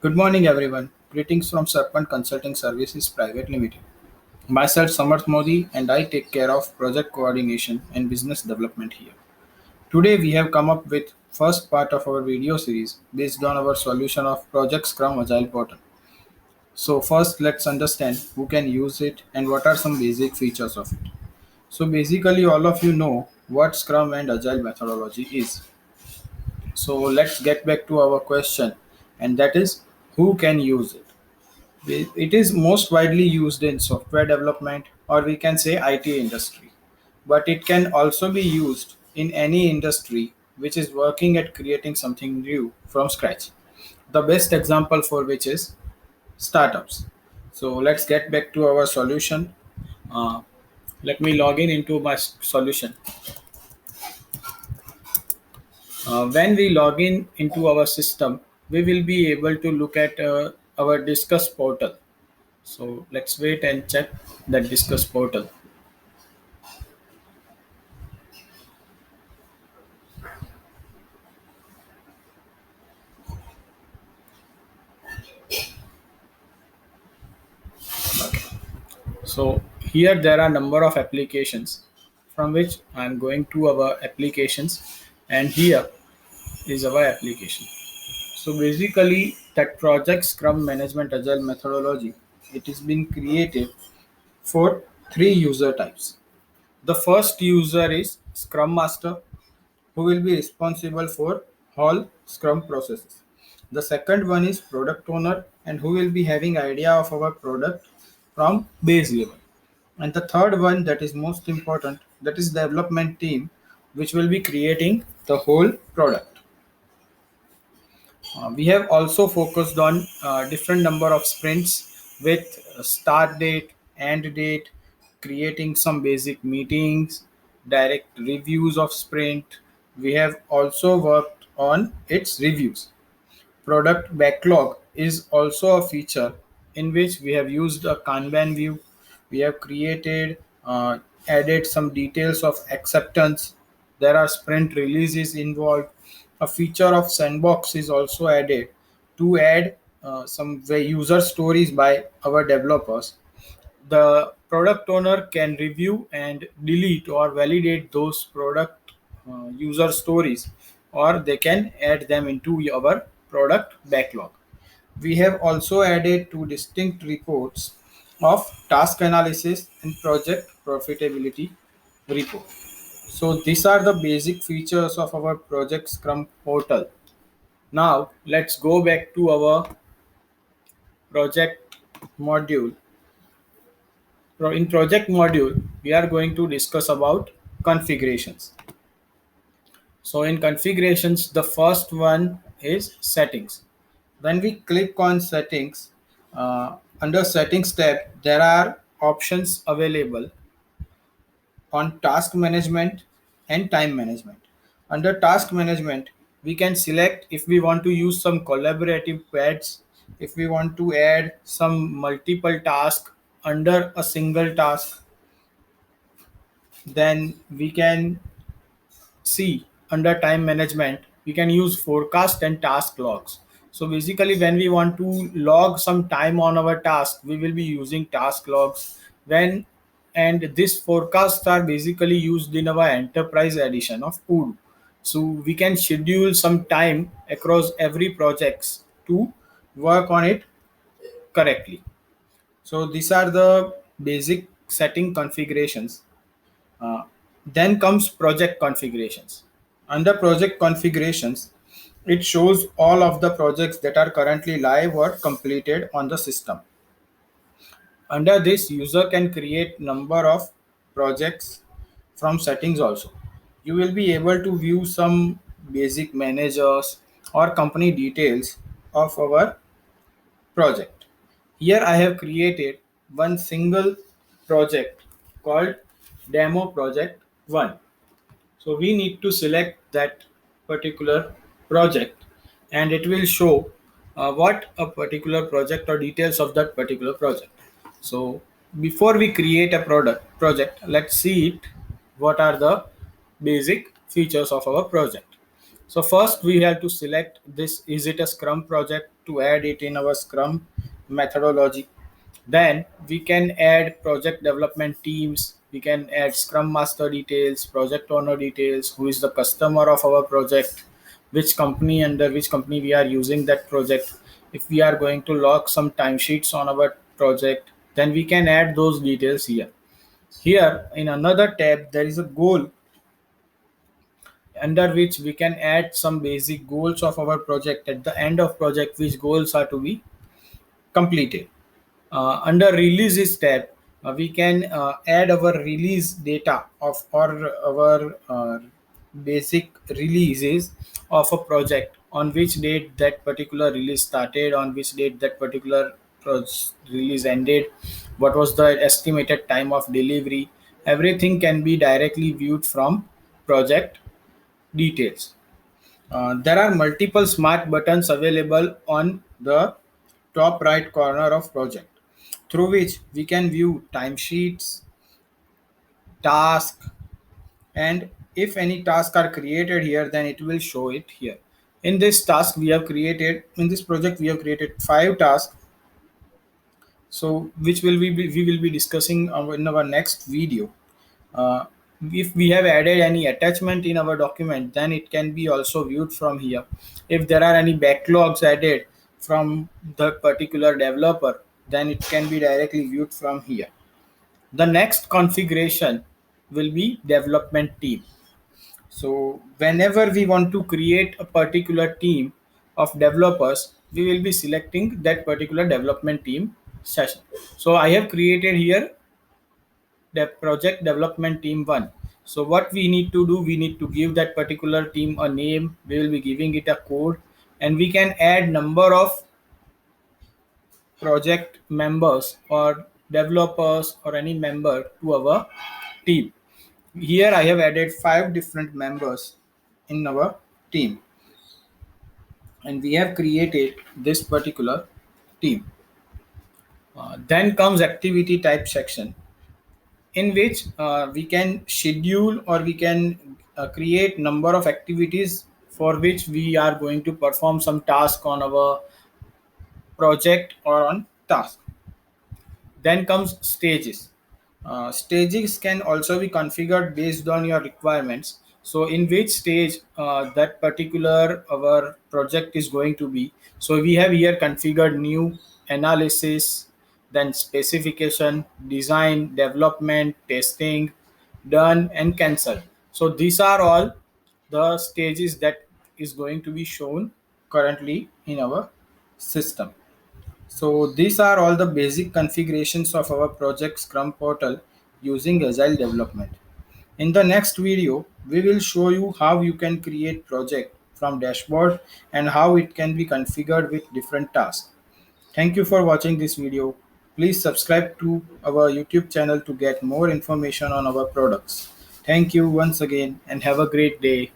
Good morning, everyone. Greetings from Serpent Consulting Services Private Limited. Myself, Samarth Modi, and I take care of project coordination and business development here. Today, we have come up with first part of our video series based on our solution of Project Scrum Agile Portal. So, first, let's understand who can use it and what are some basic features of it. So, basically, all of you know what Scrum and Agile methodology is. So, let's get back to our question, and that is who can use it. It is most widely used in software development or we can say IT industry, but it can also be used in any industry which is working at creating something new from scratch. The best example for which is startups. So let's get back to our solution. Uh, Let me log in into my solution. When we log in into our system, we will be able to look at our Discuss portal. So let's wait and check the Discuss portal. So here there are number of applications from which I'm going to our applications, and here is our application. So basically that project Scrum Management Agile methodology, it is been created for three user types. The first user is Scrum Master, who will be responsible for all Scrum processes. The second one is Product Owner, and who will be having idea of our product from base level. And the third one, that is most important, that is development team, which will be creating the whole product. We have also focused on different number of sprints with start date, end date, creating some basic meetings, direct reviews of sprint. We have also worked on its reviews. Product backlog is also a feature in which we have used a Kanban view. We have created, added some details of acceptance. There are sprint releases involved. A feature of sandbox is also added to add some user stories by our developers. The product owner can review and delete or validate those product user stories, or they can add them into our product backlog. We have also added two distinct reports of task analysis and project profitability report. So these are the basic features of our project Scrum portal. Now let's go back to our project module. In project module, we are going to discuss about configurations. So in configurations, the first one is settings. When we click on settings, under settings tab, there are options available on task management and time management. Under task management, we can select if we want to use some collaborative pads, if we want to add some multiple tasks under a single task, then we can see under time management we can use forecast and task logs. So basically when we want to log some time on our task, we will be using task logs. When and this forecasts are basically used in our enterprise edition of Odoo. So we can schedule some time across every projects to work on it correctly. So these are the basic setting configurations. Then comes project configurations. Under project configurations, it shows all of the projects that are currently live or completed on the system. Under this, user can create number of projects from settings also. You will be able to view some basic managers or company details of our project. Here I have created one single project called demo project 1. So we need to select that particular project, and it will show what a particular project or details of that particular project. So before we create a project, let's see it. What are the basic features of our project? So first we have to select this, is it a Scrum project, to add it in our Scrum methodology. Then we can add project development teams, we can add Scrum Master details, project owner details, who is the customer of our project, which company, under which company we are using that project. If we are going to log some timesheets on our project, then we can add those details here. Here in another tab, there is a goal, under which we can add some basic goals of our project at the end of project, which goals are to be completed. Under releases tab, we can add our release data of or our basic releases of a project, on which date that particular release started, on which date that particular release ended, what was the estimated time of delivery. Everything can be directly viewed from project details. There are multiple smart buttons available on the top right corner of project, through which we can view timesheets, task, and if any tasks are created here, then it will show it here. In this task we have created, in this project we have created 5 tasks. So which will we will be discussing in our next video. uh, if we have added any attachment in our document, then it can be also viewed from here. If there are any backlogs added from the particular developer, then it can be directly viewed from here. The next configuration will be development team. So whenever we want to create a particular team of developers, we will be selecting that particular development team session. So I have created here the project development team 1. So what we need to do, we need to give that particular team a name, we will be giving it a code, and we can add number of project members or developers or any member to our team. Here I have added 5 different members in our team, and we have created this particular team. Then comes activity type section, in which we can schedule or we can create number of activities for which we are going to perform some task on our project or on task. Then comes stages. Stages can also be configured based on your requirements. So in which stage that particular our project is going to be. So we have here configured new, analysis, then specification, design, development, testing, done, and cancel. So these are all the stages that is going to be shown currently in our system. So these are all the basic configurations of our project Scrum portal using Agile development. In the next video, we will show you how you can create project from dashboard and how it can be configured with different tasks. Thank you for watching this video. Please subscribe to our YouTube channel to get more information on our products. Thank you once again and have a great day.